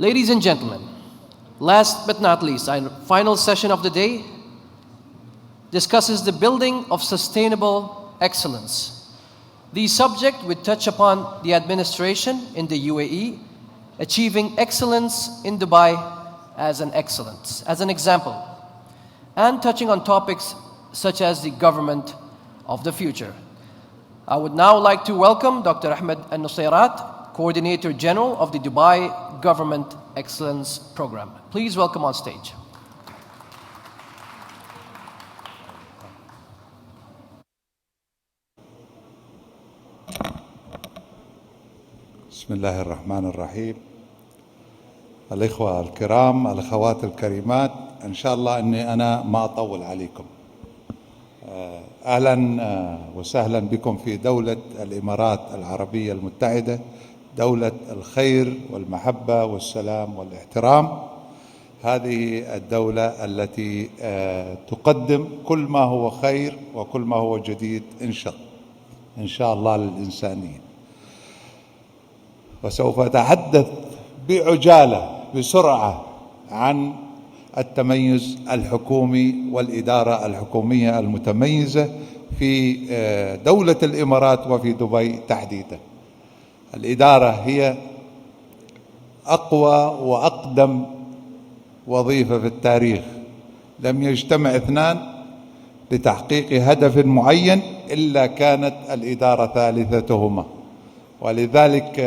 Ladies and gentlemen, last but not least, our final session of the day discusses the building of sustainable excellence. The subject will touch upon the administration in the UAE, achieving excellence in Dubai as an example, and touching on topics such as the government of the future. I would now like to welcome Dr. Ahmed Al-Nusayrat, Coordinator General of the Dubai Government Excellence Program. Please welcome on stage. بسم الله الرحمن الرحيم. الإخوة الكرام، الأخوات الكريمات، إن شاء الله أني أنا ما أطول عليكم. أهلا وسهلا بكم في دولة الإمارات العربية المتحدة، دولة الخير والمحبة والسلام والاحترام. هذه الدولة التي تقدم كل ما هو خير وكل ما هو جديد إن شاء الله للإنسانية. وسوف أتحدث بعجالة بسرعة عن التميز الحكومي والإدارة الحكومية المتميزة في دولة الإمارات وفي دبي تحديدا. الإدارة هي أقوى وأقدم وظيفة في التاريخ. لم يجتمع اثنان لتحقيق هدف معين إلا كانت الإدارة ثالثتهما. ولذلك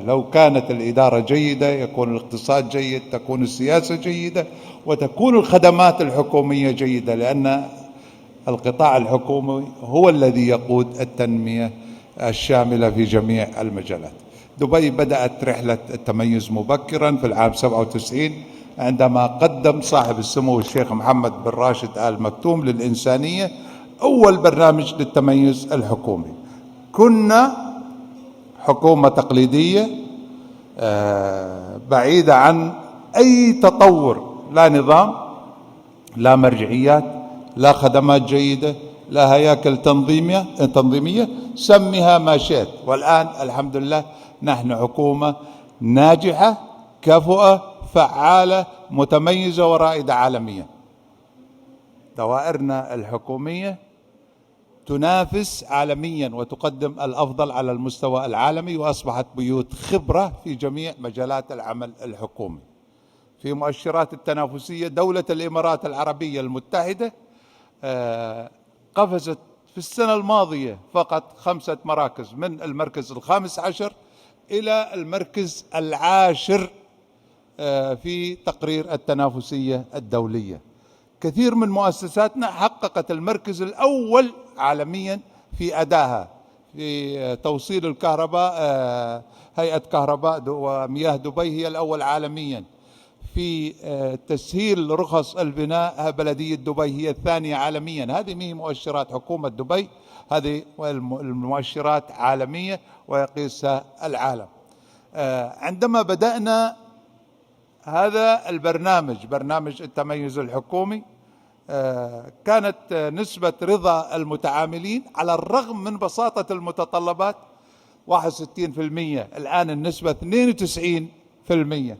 لو كانت الإدارة جيدة يكون الاقتصاد جيد، تكون السياسة جيدة، وتكون الخدمات الحكومية جيدة، لأن القطاع الحكومي هو الذي يقود التنمية الشاملة في جميع المجالات. دبي بدأت رحلة التميز مبكرا في العام 97 عندما قدم صاحب السمو الشيخ محمد بن راشد آل مكتوم للإنسانية أول برنامج للتميز الحكومي. كنا حكومة تقليدية بعيدة عن أي تطور، لا نظام، لا مرجعيات، لا خدمات جيدة، لا هياكل تنظيمية، سميها ما شئت. والآن الحمد لله نحن حكومة ناجحة، كفؤة، فعالة، متميزة ورائدة عالميا. دوائرنا الحكومية تنافس عالميا وتقدم الأفضل على المستوى العالمي، وأصبحت بيوت خبرة في جميع مجالات العمل الحكومي. في مؤشرات التنافسية دولة الإمارات العربية المتحدة قفزت في السنة الماضية فقط 5 مراكز، من المركز ال15 إلى المركز ال10 في تقرير التنافسية الدولية. كثير من مؤسساتنا حققت المركز الأول عالميا في أدائها في توصيل الكهرباء. هيئة كهرباء ومياه دبي هي الأول عالميا. في تسهيل رخص البناء بلدية دبي هي الثانية عالميا. هذه هي مؤشرات حكومة دبي، هذه المؤشرات عالمية ويقيسها العالم. عندما بدأنا هذا البرنامج، برنامج التميز الحكومي، كانت نسبة رضا المتعاملين على الرغم من بساطة المتطلبات 61%. الآن النسبة 92%.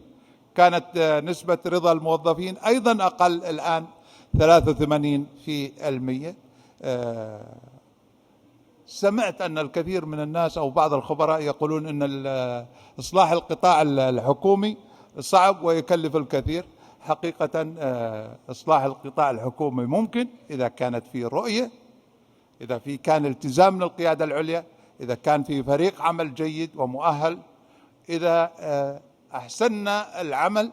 كانت نسبة رضا الموظفين أيضا أقل، الآن 83%. سمعت أن الكثير من الناس أو بعض الخبراء يقولون أن إصلاح القطاع الحكومي صعب ويكلف الكثير. حقيقة إصلاح القطاع الحكومي ممكن إذا كانت في رؤية، إذا كان التزام من القيادة العليا، إذا كان في فريق عمل جيد ومؤهل، إذا أحسننا العمل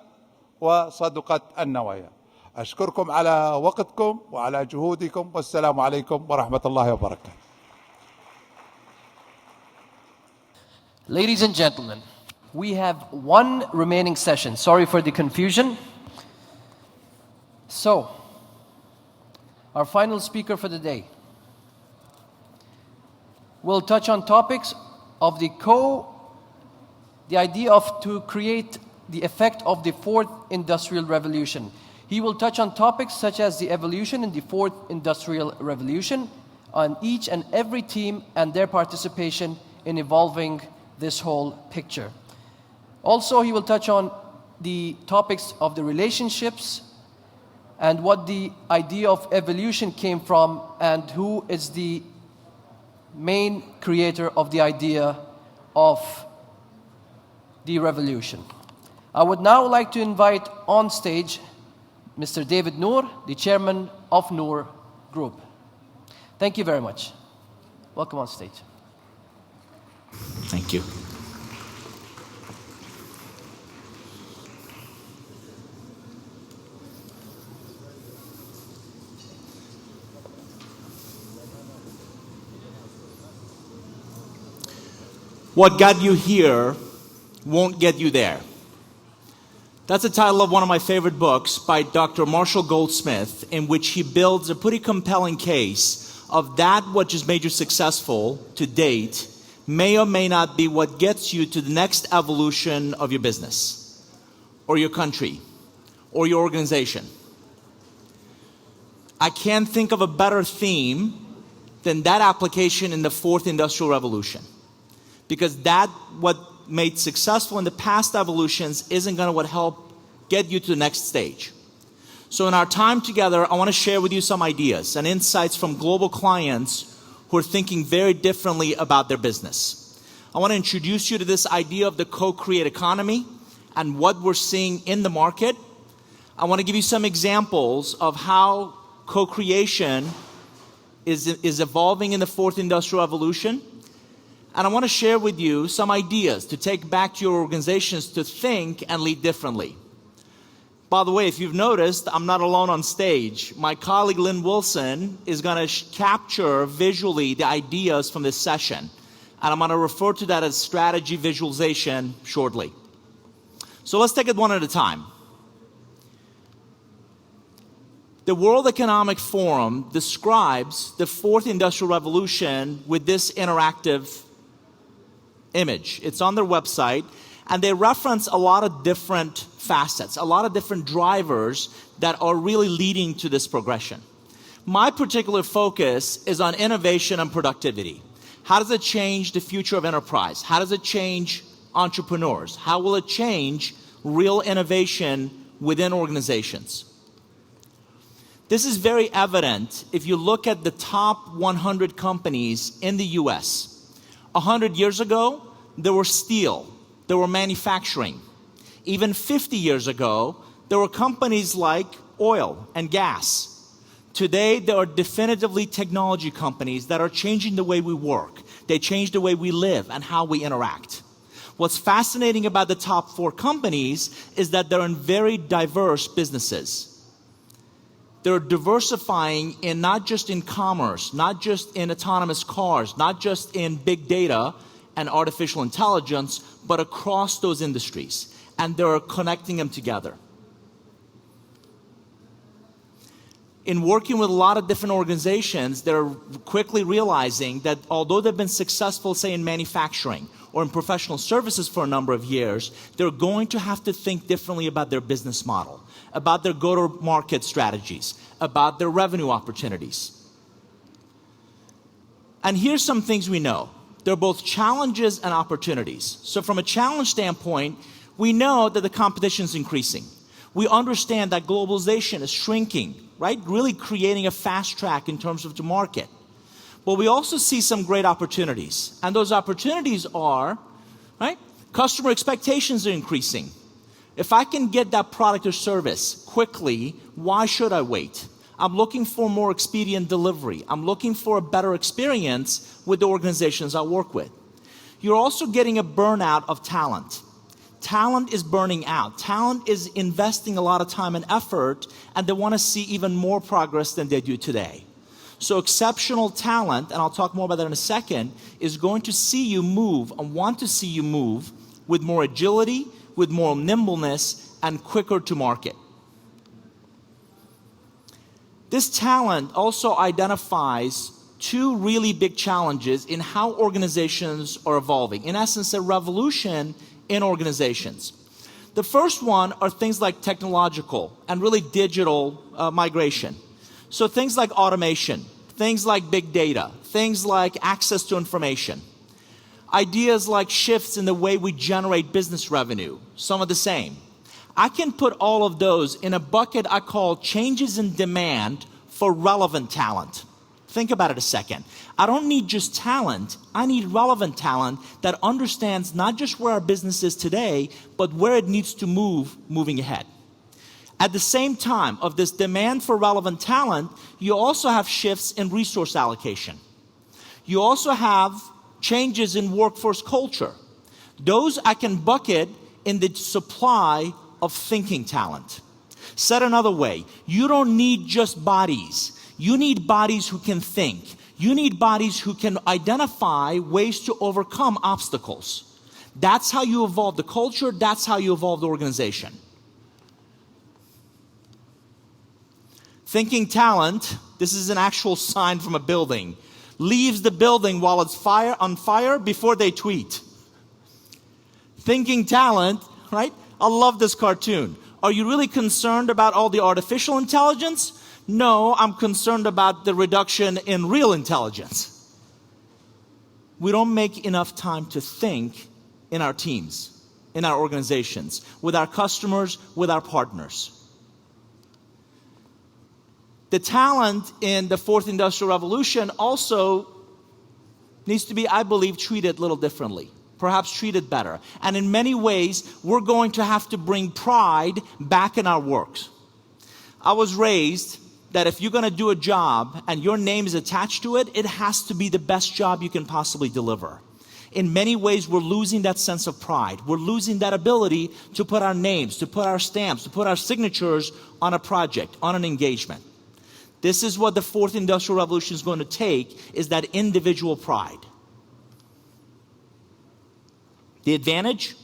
وصدقت النوايا. أشكركم على وقتكم وعلى جهودكم، والسلام عليكم ورحمة الله وبركاته. Ladies and gentlemen, we have one remaining session. Sorry for the confusion. So, our final speaker for the day will touch on topics of the idea of to create the effect of the 4th Industrial Revolution. He will touch on topics such as the evolution in the 4th Industrial Revolution, on each and every team and their participation in evolving this whole picture. Also, he will touch on the topics of the relationships and what the idea of evolution came from and who is the main creator of the idea of the revolution. I would now like to invite on stage Mr. David Noor, the chairman of Noor Group. Thank you very much. Welcome on stage. Thank you. What got you here won't get you there. That's the title of one of my favorite books by Dr. Marshall Goldsmith, in which he builds a pretty compelling case of that which has made you successful to date may or may not be what gets you to the next evolution of your business, or your country, or your organization. I can't think of a better theme than that application in the fourth industrial revolution. Because that, what made successful in the past evolutions, isn't going to what help get you to the next stage. So in our time together, I want to share with you some ideas and insights from global clients who are thinking very differently about their business. I want to introduce you to this idea of the co-create economy and what we're seeing in the market. I want to give you some examples of how co-creation is evolving in the fourth industrial revolution. And I want to share with you some ideas to take back to your organizations to think and lead differently. By the way, if you've noticed, I'm not alone on stage. My colleague Lynn Wilson is going to capture visually the ideas from this session. And I'm going to refer to that as strategy visualization shortly. So let's take it one at a time. The World Economic Forum describes the fourth industrial revolution with this interactive image. It's on their website, and they reference a lot of different facets, a lot of different drivers that are really leading to this progression. My particular focus is on innovation and productivity. How does it change the future of enterprise? How does it change entrepreneurs? How will it change real innovation within organizations? This is very evident if you look at the top 100 companies in the US. 100 years ago, there were steel, there were manufacturing. Even 50 years ago, there were companies like oil and gas. Today, there are definitively technology companies that are changing the way we work. They change the way we live and how we interact. What's fascinating about the top 4 companies is that they're in very diverse businesses. They're diversifying in not just in commerce, not just in autonomous cars, not just in big data and artificial intelligence, but across those industries. And they're connecting them together. In working with a lot of different organizations, they're quickly realizing that although they've been successful, say, in manufacturing or in professional services for a number of years, they're going to have to think differently about their business model, about their go-to-market strategies, about their revenue opportunities. And here's some things we know. They're both challenges and opportunities. So from a challenge standpoint, we know that the competition is increasing. We understand that globalization is shrinking, right? Really creating a fast track in terms of the market. But we also see some great opportunities. And those opportunities are, right? Customer expectations are increasing. If I can get that product or service quickly, why should I wait? I'm looking for more expedient delivery. I'm looking for a better experience with the organizations I work with. You're also getting a burnout of talent. Talent is burning out. Talent is investing a lot of time and effort, and they want to see even more progress than they do today. So exceptional talent, and I'll talk more about that in a second, is going to see you move and want to see you move with more agility, with more nimbleness, and quicker to market. This talent also identifies 2 really big challenges in how organizations are evolving. In essence, a revolution in organizations. The first one are things like technological and really digital migration. So things like automation, things like big data, things like access to information. Ideas like shifts in the way we generate business revenue, some of the same. I can put all of those in a bucket I call changes in demand for relevant talent. Think about it a second. I don't need just talent. I need relevant talent that understands not just where our business is today, but where it needs to move moving ahead. At the same time of this demand for relevant talent, you also have shifts in resource allocation. You also have changes in workforce culture. Those I can bucket in the supply of thinking talent. Said another way, you don't need just bodies. You need bodies who can think. You need bodies who can identify ways to overcome obstacles. That's how you evolve the culture. That's how you evolve the organization. Thinking talent, this is an actual sign from a building, leaves the building while it's on fire before they tweet. Thinking talent, right? I love this cartoon. Are you really concerned about all the artificial intelligence? No, I'm concerned about the reduction in real intelligence. We don't make enough time to think in our teams, in our organizations, with our customers, with our partners. The talent in the fourth industrial revolution also needs to be, I believe, treated a little differently, perhaps treated better. And in many ways, we're going to have to bring pride back in our works. I was raised that if you're going to do a job and your name is attached to it, it has to be the best job you can possibly deliver. In many ways, we're losing that sense of pride. We're losing that ability to put our names, to put our stamps, to put our signatures on a project, on an engagement. This is what the fourth industrial revolution is going to take, is that individual pride. The advantage?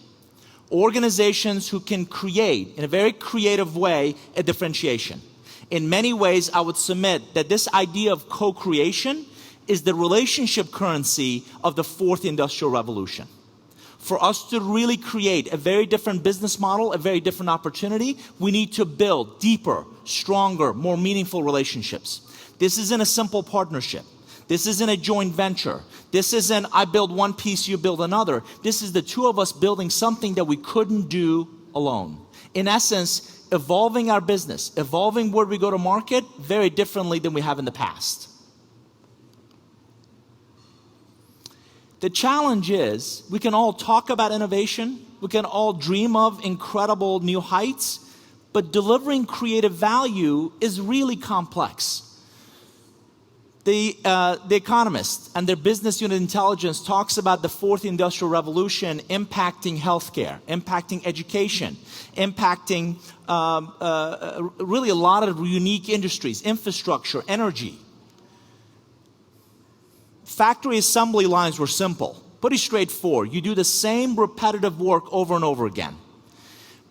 Organizations who can create, in a very creative way, a differentiation. In many ways, I would submit that this idea of co-creation is the relationship currency of the fourth industrial revolution. For us to really create a very different business model, a very different opportunity, we need to build deeper, stronger, more meaningful relationships. This isn't a simple partnership. This isn't a joint venture. This isn't I build one piece, you build another. This is the two of us building something that we couldn't do alone. In essence, evolving our business, evolving where we go to market very differently than we have in the past. The challenge is, we can all talk about innovation, we can all dream of incredible new heights, but delivering creative value is really complex. The Economist and their business unit intelligence talks about the fourth industrial revolution impacting healthcare, impacting education, impacting really a lot of unique industries, infrastructure, energy. Factory assembly lines were simple, pretty straightforward. You do the same repetitive work over and over again.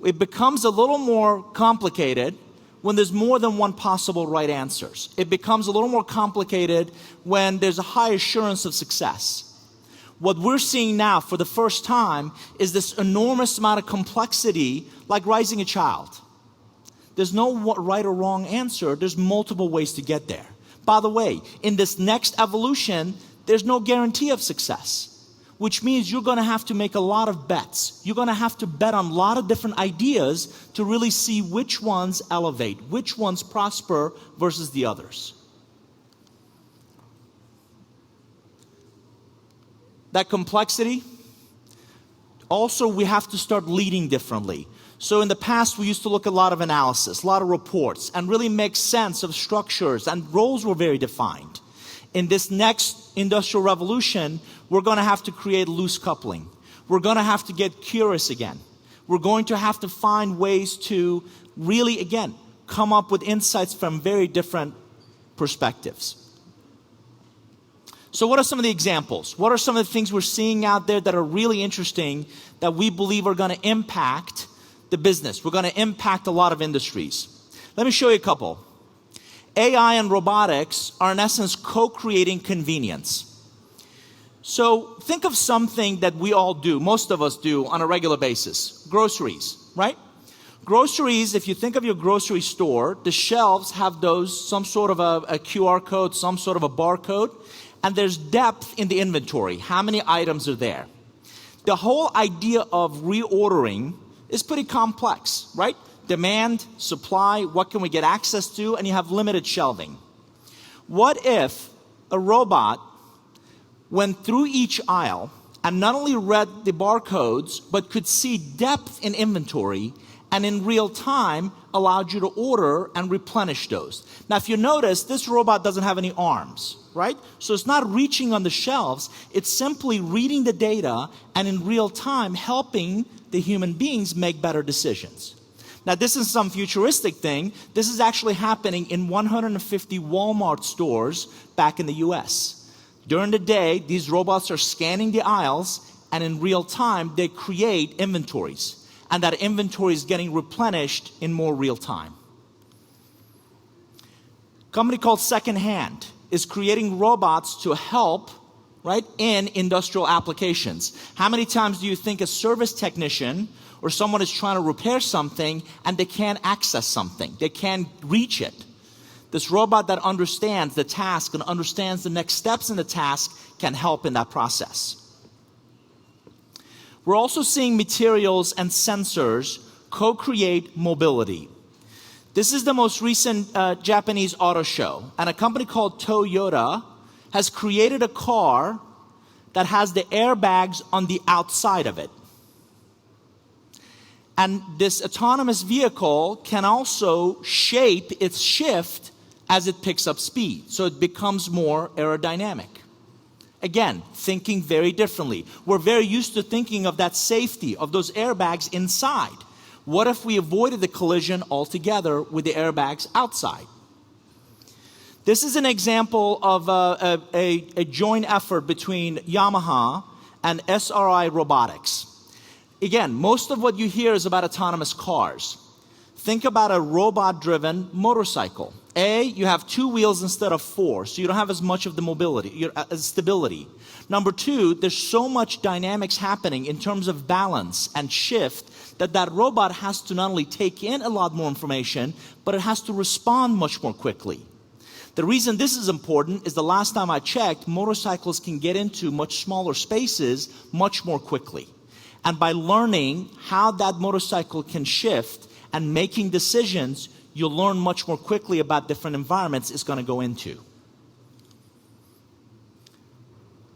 It becomes a little more complicated when there's more than one possible right answers. It becomes a little more complicated when there's a high assurance of success. What we're seeing now for the first time is this enormous amount of complexity, like raising a child. There's no right or wrong answer. There's multiple ways to get there. By the way, in this next evolution, there's no guarantee of success, which means you're going to have to make a lot of bets. You're going to have to bet on a lot of different ideas to really see which ones elevate, which ones prosper versus the others. That complexity, also we have to start leading differently. So in the past, we used to look at a lot of analysis, a lot of reports, and really make sense of structures, and roles were very defined. In this next industrial revolution, we're going to have to create loose coupling. We're going to have to get curious again. We're going to have to find ways to really, again, come up with insights from very different perspectives. So what are some of the examples? What are some of the things we're seeing out there that are really interesting that we believe are going to impact the business? We're going to impact a lot of industries. Let me show you a couple. AI and robotics are in essence co-creating convenience. So think of something that we all do, most of us do on a regular basis. Groceries, right? Groceries, if you think of your grocery store, the shelves have some sort of a QR code, some sort of a barcode, and there's depth in the inventory. How many items are there? The whole idea of reordering is pretty complex, right? Demand, supply, what can we get access to, and you have limited shelving. What if a robot went through each aisle and not only read the barcodes, but could see depth in inventory and in real time allowed you to order and replenish those? Now, if you notice, this robot doesn't have any arms, right? So it's not reaching on the shelves. It's simply reading the data and in real time helping the human beings make better decisions. Now, this is some futuristic thing. This is actually happening in 150 Walmart stores back in the US. During the day, these robots are scanning the aisles, and in real time, they create inventories. And that inventory is getting replenished in more real time. A company called Secondhand is creating robots to help, right, in industrial applications. How many times do you think a service technician or someone is trying to repair something and they can't access something? They can't reach it. This robot that understands the task and understands the next steps in the task can help in that process. We're also seeing materials and sensors co-create mobility. This is the most recent Japanese auto show, and a company called Toyota has created a car that has the airbags on the outside of it. And this autonomous vehicle can also shape its shift as it picks up speed, so it becomes more aerodynamic. Again, thinking very differently. We're very used to thinking of that safety, of those airbags inside. What if we avoided the collision altogether with the airbags outside? This is an example of a joint effort between Yamaha and SRI Robotics. Again, most of what you hear is about autonomous cars. Think about a robot-driven motorcycle. You have 2 wheels instead of 4, so you don't have as much of the mobility, stability. Number 2, there's so much dynamics happening in terms of balance and shift that robot has to not only take in a lot more information, but it has to respond much more quickly. The reason this is important is the last time I checked, motorcycles can get into much smaller spaces much more quickly. And by learning how that motorcycle can shift and making decisions, you'll learn much more quickly about different environments it's going to go into.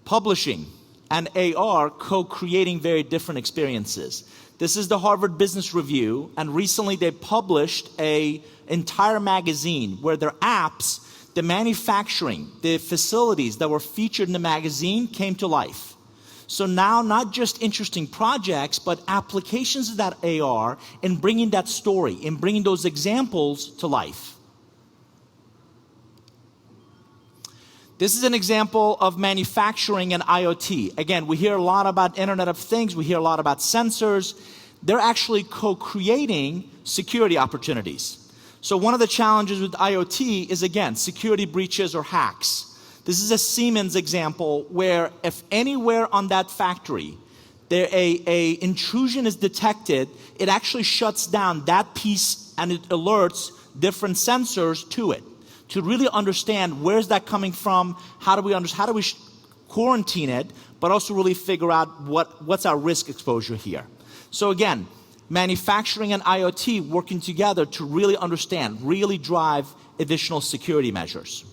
Publishing and AR co-creating very different experiences. This is the Harvard Business Review, and recently they published an entire magazine where their apps, the manufacturing, the facilities that were featured in the magazine came to life. So now, not just interesting projects, but applications of that AR in bringing that story, in bringing those examples to life. This is an example of manufacturing and IoT. Again, we hear a lot about Internet of Things. We hear a lot about sensors. They're actually co-creating security opportunities. So one of the challenges with IoT is, again, security breaches or hacks. This is a Siemens example where if anywhere on that factory there a intrusion is detected, it actually shuts down that piece and it alerts different sensors to it to really understand where's that coming from, how do we quarantine it, but also really figure out what's our risk exposure here. So again, manufacturing and IoT working together to really understand, really drive additional security measures.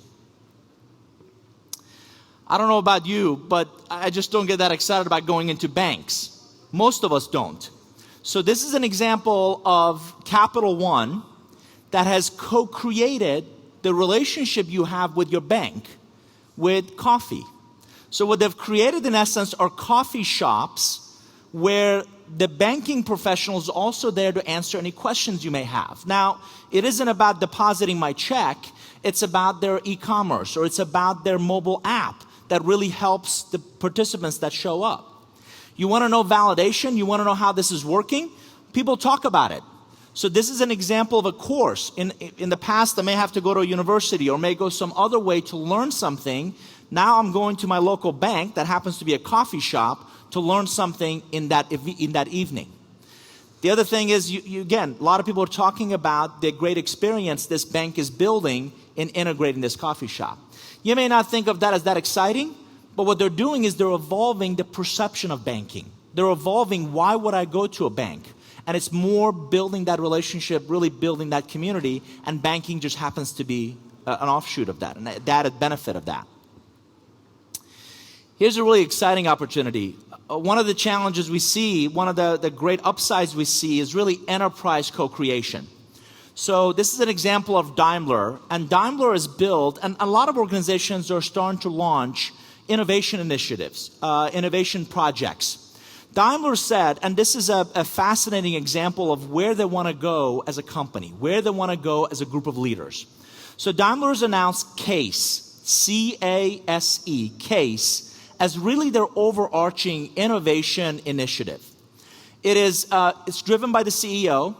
I don't know about you, but I just don't get that excited about going into banks. Most of us don't. So this is an example of Capital One that has co-created the relationship you have with your bank with coffee. So what they've created in essence are coffee shops where the banking professional is also there to answer any questions you may have. Now, it isn't about depositing my check, it's about their e-commerce or it's about their mobile app that really helps the participants that show up. You want to know validation? You want to know how this is working? People talk about it. So this is an example of a course. In the past, I may have to go to a university or may go some other way to learn something. Now I'm going to my local bank that happens to be a coffee shop to learn something in that evening. The other thing is, again, a lot of people are talking about the great experience this bank is building in integrating this coffee shop. You may not think of that as that exciting, but what they're doing is they're evolving the perception of banking. They're evolving, why would I go to a bank? And it's more building that relationship, really building that community, and banking just happens to be an offshoot of that, an added benefit of that. Here's a really exciting opportunity. One of the challenges we see, one of the great upsides we see is really enterprise co-creation. So this is an example of Daimler, and Daimler is built, and a lot of organizations are starting to launch innovation initiatives, innovation projects. Daimler said, and this is a fascinating example of where they want to go as a company, where they want to go as a group of leaders. So Daimler has announced CASE, C-A-S-E, CASE, as really their overarching innovation initiative. It's driven by the CEO.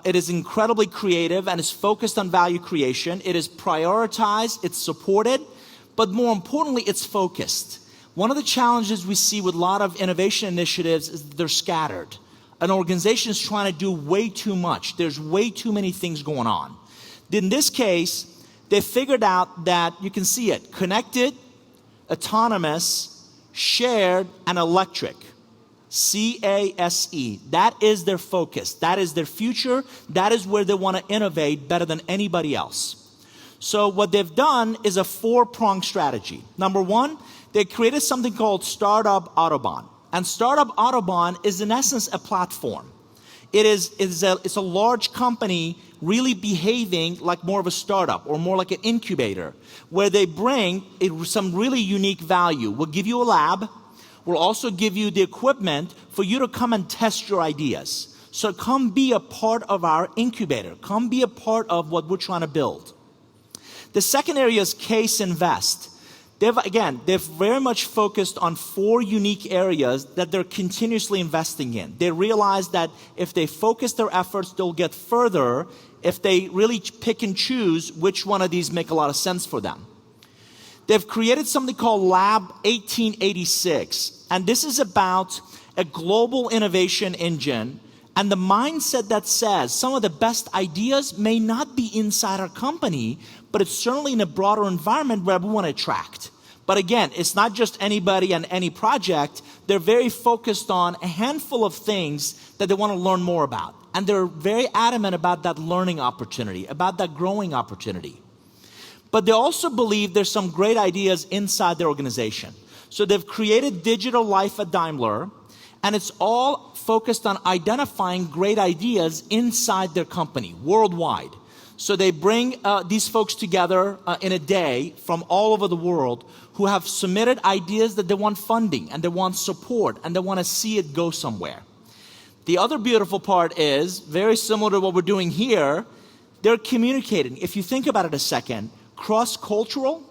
It is incredibly creative and is focused on value creation. It is prioritized, it's supported, but more importantly, it's focused. One of the challenges we see with a lot of innovation initiatives is they're scattered. An organization is trying to do way too much. There's way too many things going on. In this case, they figured out that, you can see it, connected, autonomous, shared, and electric. C-A-S-E. That is their focus. That is their future. That is where they want to innovate better than anybody else. So what they've done is a four-pronged strategy. Number one, they created something called Startup Autobahn. And Startup Autobahn is in essence a platform. It's a large company really behaving like more of a startup or more like an incubator, where they bring some really unique value. We'll give you a lab. We'll also give you the equipment for you to come and test your ideas. So come be a part of our incubator. Come be a part of what we're trying to build. The second area is Case Invest. They've very much focused on four unique areas that they're continuously investing in. They realize that if they focus their efforts, they'll get further if they really pick and choose which one of these make a lot of sense for them. They've created something called Lab 1886, and this is about a global innovation engine and the mindset that says some of the best ideas may not be inside our company, but it's certainly in a broader environment where we want to attract. But again, it's not just anybody and any project. They're very focused on a handful of things that they want to learn more about. And they're very adamant about that learning opportunity, about that growing opportunity. But they also believe there's some great ideas inside their organization. So they've created Digital Life at Daimler, and it's all focused on identifying great ideas inside their company, worldwide. So they bring these folks together in a day from all over the world who have submitted ideas that they want funding and they want support and they want to see it go somewhere. The other beautiful part is, very similar to what we're doing here, they're communicating. If you think about it a second, cross-cultural,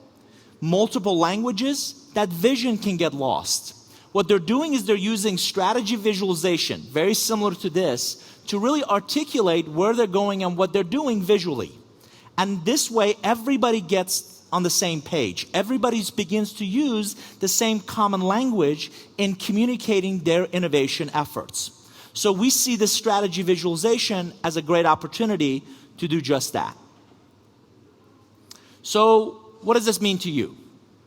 multiple languages, that vision can get lost. What they're doing is they're using strategy visualization, very similar to this, to really articulate where they're going and what they're doing visually. And this way, everybody gets on the same page. Everybody begins to use the same common language in communicating their innovation efforts. So we see this strategy visualization as a great opportunity to do just that. So what does this mean to you?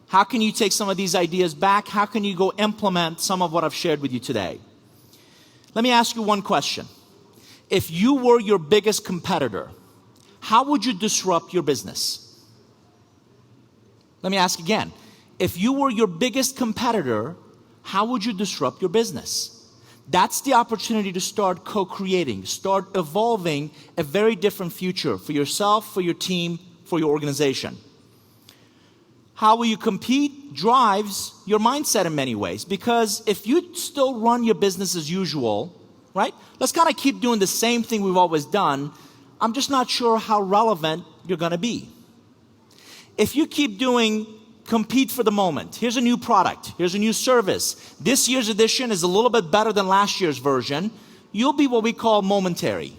How can you take some of these ideas back? How can you go implement some of what I've shared with you today? Let me ask you one question. If you were your biggest competitor, how would you disrupt your business? Let me ask again. If you were your biggest competitor, how would you disrupt your business? That's the opportunity to start co-creating, start evolving a very different future for yourself, for your team, for your organization. How will you compete drives your mindset in many ways, because if you still run your business as usual, right? Let's kind of keep doing the same thing we've always done. I'm just not sure how relevant you're going to be. If you keep doing compete for the moment, here's a new product, here's a new service, this year's edition is a little bit better than last year's version, you'll be what we call momentary.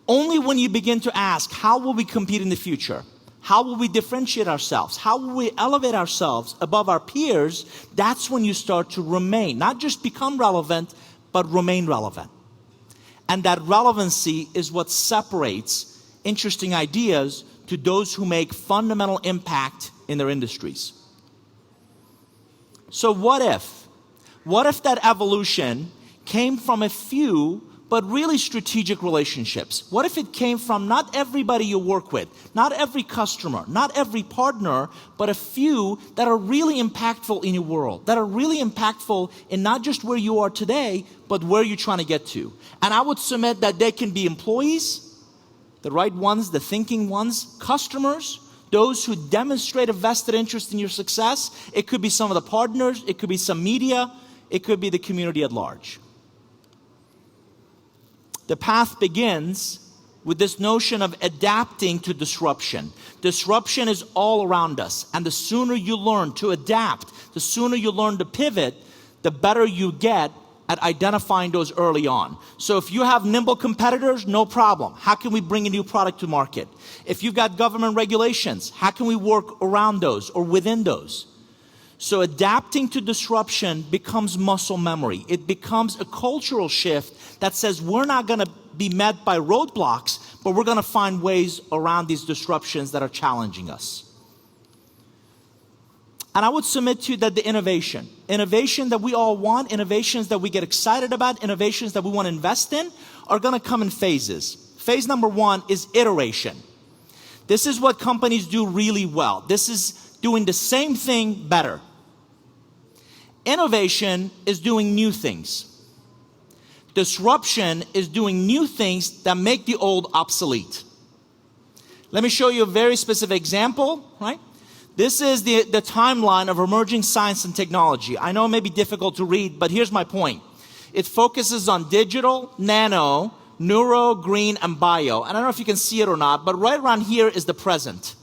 Only when you begin to ask, how will we compete in the future? How will we differentiate ourselves? How will we elevate ourselves above our peers? That's when you start to remain, not just become relevant, but remain relevant. And that relevancy is what separates interesting ideas to those who make fundamental impact in their industries. So what if that evolution came from a few but really strategic relationships? What if it came from not everybody you work with, not every customer, not every partner, but a few that are really impactful in your world, that are really impactful in not just where you are today, but where you're trying to get to? And I would submit that they can be employees, the right ones, the thinking ones, customers, those who demonstrate a vested interest in your success. It could be some of the partners, it could be some media, it could be the community at large. The path begins with this notion of adapting to disruption. Disruption is all around us, and the sooner you learn to adapt, the sooner you learn to pivot, the better you get at identifying those early on. So if you have nimble competitors, no problem. How can we bring a new product to market? If you've got government regulations, how can we work around those or within those? So adapting to disruption becomes muscle memory. It becomes a cultural shift that says we're not going to be met by roadblocks, but we're going to find ways around these disruptions that are challenging us. And I would submit to you that the innovation that we all want, innovations that we get excited about, innovations that we want to invest in, are going to come in phases. Phase number one is iteration. This is what companies do really well. This is doing the same thing better. Innovation is doing new things. Disruption is doing new things that make the old obsolete. Let me show you a very specific example, right? This is the timeline of emerging science and technology. I know it may be difficult to read, but here's my point. It focuses on digital, nano, neuro, green, and bio. And I don't know if you can see it or not, but right around here is the present.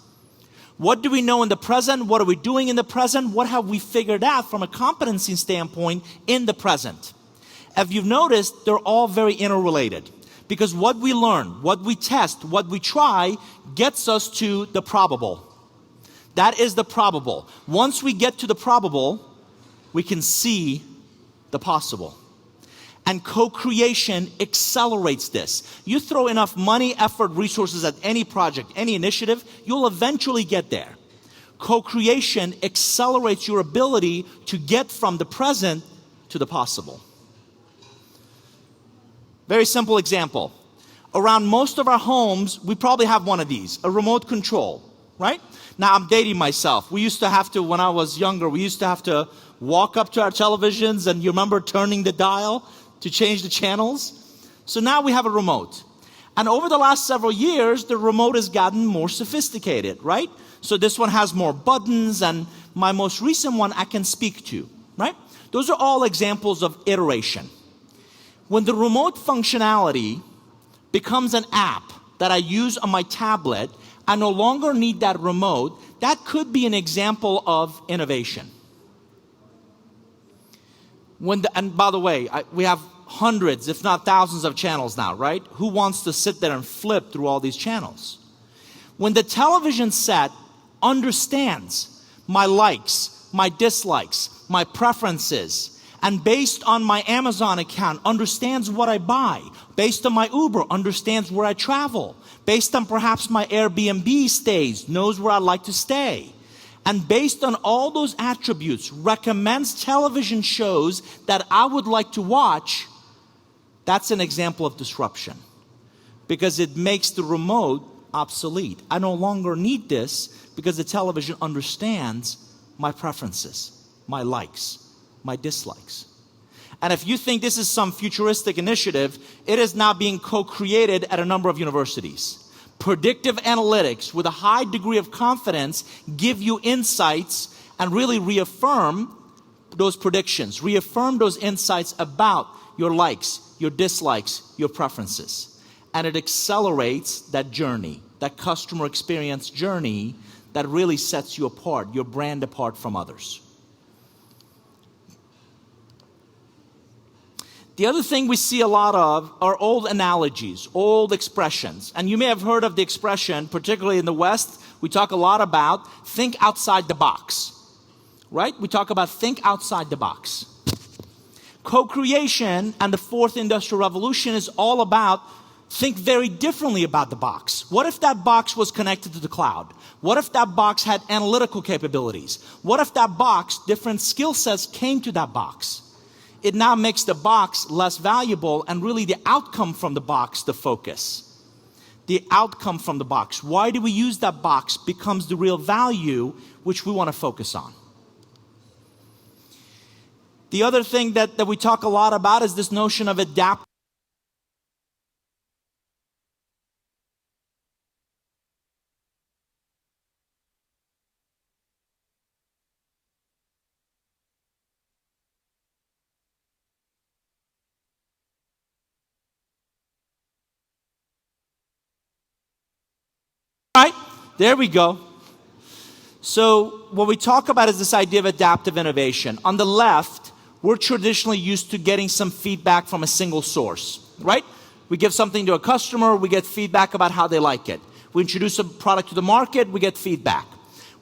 What do we know in the present? What are we doing in the present? What have we figured out from a competency standpoint in the present? If you've noticed, they're all very interrelated. Because what we learn, what we test, what we try, gets us to the probable. That is the probable. Once we get to the probable, we can see the possible. And co-creation accelerates this. You throw enough money, effort, resources at any project, any initiative, you'll eventually get there. Co-creation accelerates your ability to get from the present to the possible. Very simple example. Around most of our homes, we probably have one of these, a remote control, right? Now I'm dating myself. We used to have to, when I was younger, we used to have to walk up to our televisions, and you remember turning the dial to change the channels? So now we have a remote. And over the last several years, the remote has gotten more sophisticated, right? So this one has more buttons, and my most recent one I can speak to, right? Those are all examples of iteration. When the remote functionality becomes an app that I use on my tablet, I no longer need that remote. That could be an example of innovation. And by the way, we have hundreds, if not thousands of channels now, right? Who wants to sit there and flip through all these channels? When the television set understands my likes, my dislikes, my preferences, and based on my Amazon account, understands what I buy, based on my Uber, understands where I travel, based on perhaps my Airbnb stays, knows where I'd like to stay, and based on all those attributes, recommends television shows that I would like to watch, that's an example of disruption. Because it makes the remote obsolete. I no longer need this because the television understands my preferences, my likes, my dislikes. And if you think this is some futuristic initiative, it is now being co-created at a number of universities. Predictive analytics with a high degree of confidence give you insights and really reaffirm those predictions, reaffirm those insights about your likes, your dislikes, your preferences. And it accelerates that journey, that customer experience journey that really sets you apart, your brand apart from others. The other thing we see a lot of are old analogies, old expressions. And you may have heard of the expression, particularly in the West, we talk a lot about think outside the box, right? We talk about think outside the box. Co-creation and the fourth industrial revolution is all about think very differently about the box. What if that box was connected to the cloud? What if that box had analytical capabilities? What if that box, different skill sets came to that box? it now makes the box less valuable and really the outcome from the box the focus. The outcome from the box. Why do we use that box becomes the real value which we want to focus on. The other thing that we talk a lot about is this notion of adapt. Right, there we go. So what we talk about is this idea of adaptive innovation. On the left, we're traditionally used to getting some feedback from a single source, right? We give something to a customer, we get feedback about how they like it. We introduce a product to the market, we get feedback.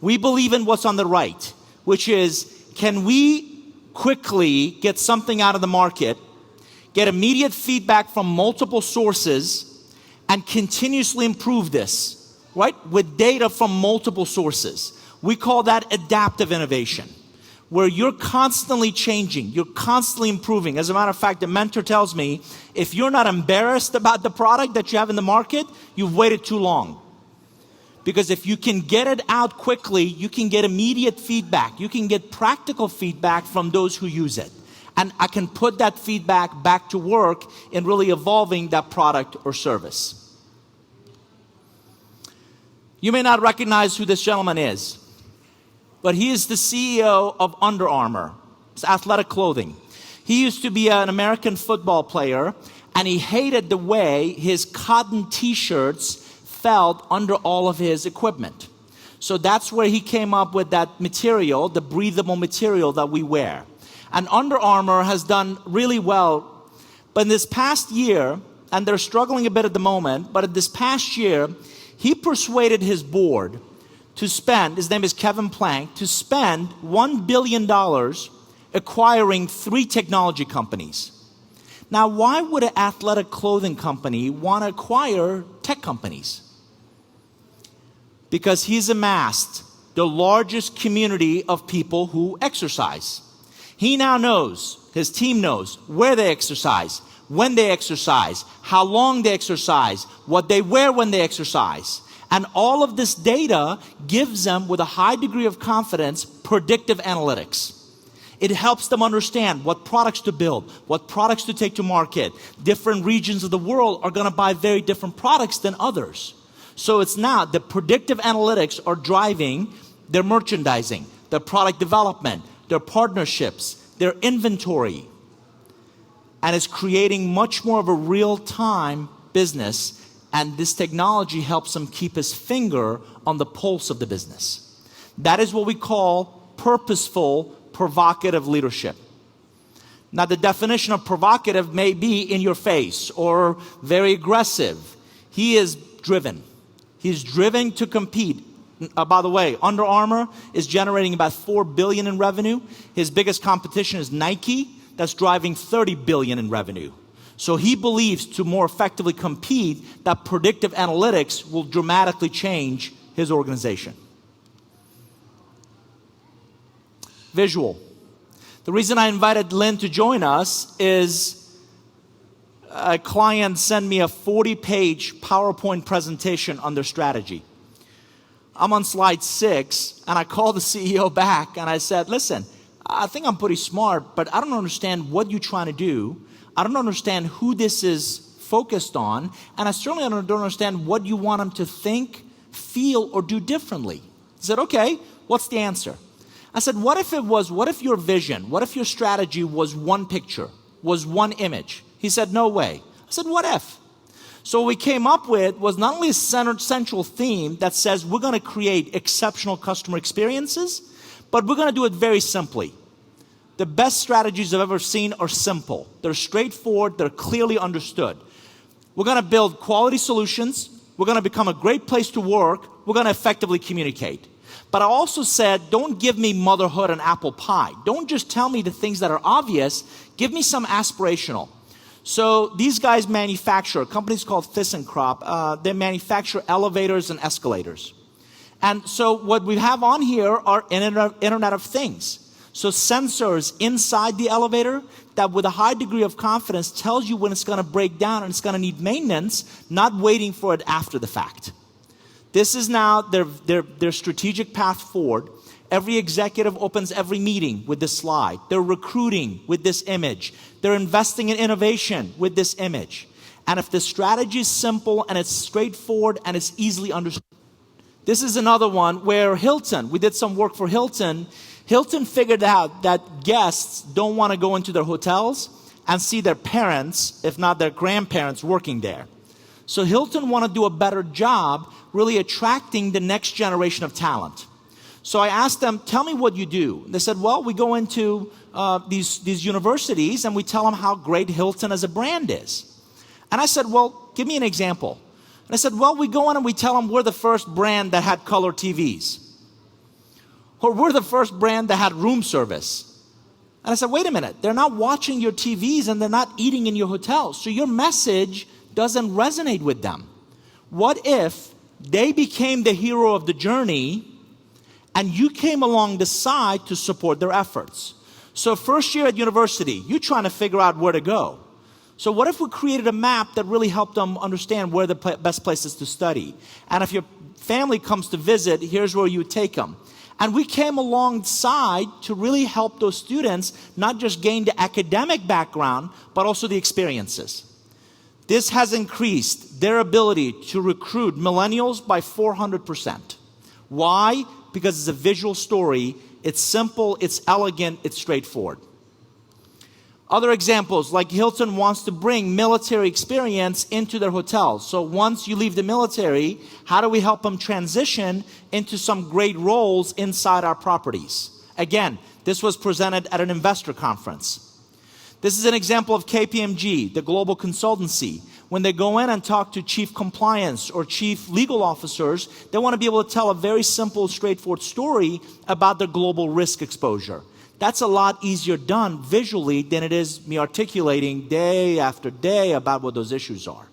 We believe in what's on the right, which is, can we quickly get something out of the market, get immediate feedback from multiple sources, and continuously improve this? Right? With data from multiple sources. We call that adaptive innovation, where you're constantly changing, you're constantly improving. As a matter of fact, the mentor tells me, if you're not embarrassed about the product that you have in the market, you've waited too long. Because if you can get it out quickly, you can get immediate feedback. You can get practical feedback from those who use it. And I can put that feedback back to work in really evolving that product or service. You may not recognize who this gentleman is, but he is the CEO of Under Armour. It's athletic clothing. He used to be an American football player, and he hated the way his cotton t-shirts felt under all of his equipment. So that's where he came up with that material, the breathable material that we wear. And Under Armour has done really well. But in this past year, and they're struggling a bit at the moment, but in this past year, he persuaded his board to spend, his name is Kevin Plank, to spend $1 billion acquiring 3 technology companies. Now, why would an athletic clothing company want to acquire tech companies? Because he's amassed the largest community of people who exercise. He now knows, his team knows, where they exercise, when they exercise, how long they exercise, what they wear when they exercise. And all of this data gives them, with a high degree of confidence, predictive analytics. It helps them understand what products to build, what products to take to market. Different regions of the world are going to buy very different products than others. So it's now the predictive analytics are driving their merchandising, their product development, their partnerships, their inventory. And it's creating much more of a real-time business, and this technology helps him keep his finger on the pulse of the business. That is what we call purposeful, provocative leadership. Now, the definition of provocative may be in your face or very aggressive. He is driven. He's driven to compete. By the way, Under Armour is generating about $4 billion in revenue. His biggest competition is Nike. That's driving $30 billion in revenue. So he believes to more effectively compete, that predictive analytics will dramatically change his organization. Visual. The reason I invited Lynn to join us is a client sent me a 40-page PowerPoint presentation on their strategy. I'm on slide 6, and I called the CEO back, and I said, listen, I think I'm pretty smart, but I don't understand what you're trying to do. I don't understand who this is focused on, and I certainly don't understand what you want them to think, feel, or do differently. He said, okay, what's the answer? I said, what if your vision, what if your strategy was one picture, was one image? He said, no way. I said, what if? So what we came up with was not only a central theme that says we're going to create exceptional customer experiences, but we're going to do it very simply. The best strategies I've ever seen are simple. They're straightforward. They're clearly understood. We're going to build quality solutions. We're going to become a great place to work. We're going to effectively communicate. But I also said, don't give me motherhood and apple pie. Don't just tell me the things that are obvious. Give me some aspirational. So these guys manufacture, a company's called ThyssenKrupp. They manufacture elevators and escalators. And so what we have on here are Internet of Things. So sensors inside the elevator that with a high degree of confidence tells you when it's going to break down and it's going to need maintenance, not waiting for it after the fact. This is now their strategic path forward. Every executive opens every meeting with this slide. They're recruiting with this image. They're investing in innovation with this image. And if the strategy is simple and it's straightforward and it's easily understood. This is another one where Hilton, we did some work for Hilton. Hilton figured out that guests don't want to go into their hotels and see their parents, if not their grandparents, working there. So Hilton wanted to do a better job really attracting the next generation of talent. So I asked them, tell me what you do. They said, well, we go into these universities and we tell them how great Hilton as a brand is. And I said, well, give me an example. And I said, well, we go in and we tell them we're the first brand that had color TVs. Or we're the first brand that had room service. And I said, wait a minute, they're not watching your TVs and they're not eating in your hotels. So your message doesn't resonate with them. What if they became the hero of the journey and you came along the side to support their efforts? So first year at university, you're trying to figure out where to go. So what if we created a map that really helped them understand where the best places to study? And if your family comes to visit, here's where you would take them. And we came alongside to really help those students not just gain the academic background, but also the experiences. This has increased their ability to recruit millennials by 400%. Why? Because it's a visual story. It's simple, it's elegant, it's straightforward. Other examples, like Hilton wants to bring military experience into their hotels. So once you leave the military, how do we help them transition into some great roles inside our properties? Again, this was presented at an investor conference. This is an example of KPMG, the global consultancy. When they go in and talk to chief compliance or chief legal officers, they want to be able to tell a very simple, straightforward story about their global risk exposure. That's a lot easier done visually than it is me articulating day after day about what those issues are.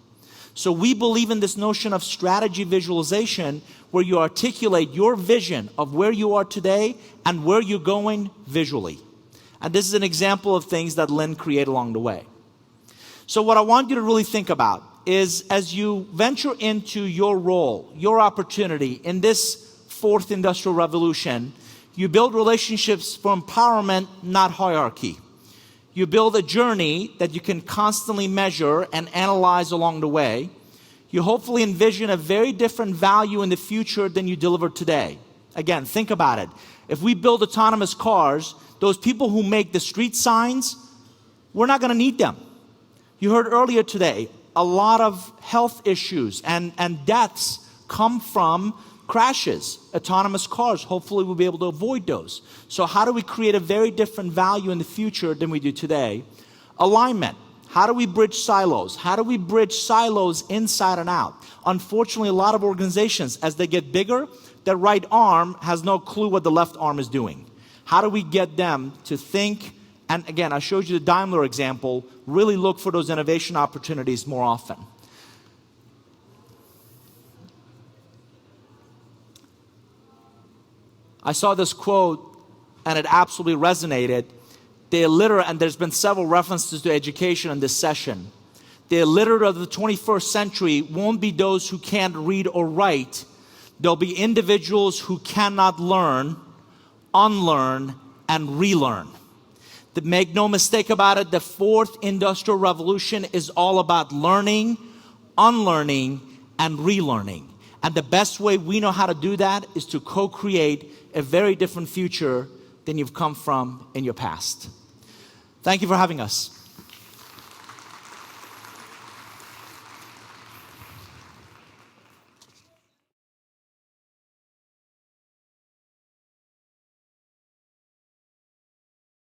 So we believe in this notion of strategy visualization where you articulate your vision of where you are today and where you're going visually. And this is an example of things that Lynn created along the way. So what I want you to really think about is as you venture into your role, your opportunity in this fourth industrial revolution, you build relationships for empowerment, not hierarchy. You build a journey that you can constantly measure and analyze along the way. You hopefully envision a very different value in the future than you deliver today. Again, think about it. If we build autonomous cars, those people who make the street signs, we're not going to need them. You heard earlier today, a lot of health issues and deaths come from crashes. Autonomous cars, hopefully we'll be able to avoid those. So how do we create a very different value in the future than we do today? Alignment. How do we bridge silos? How do we bridge silos inside and out? Unfortunately, a lot of organizations, as they get bigger, their right arm has no clue what the left arm is doing. How do we get them to think? And again, I showed you the Daimler example. Really look for those innovation opportunities more often. I saw this quote and it absolutely resonated. The illiterate, and there's been several references to education in this session. The illiterate of the 21st century won't be those who can't read or write. There'll be individuals who cannot learn, unlearn, and relearn. Make no mistake about it, the fourth industrial revolution is all about learning, unlearning, and relearning. And the best way we know how to do that is to co-create a very different future than you've come from in your past. Thank you for having us.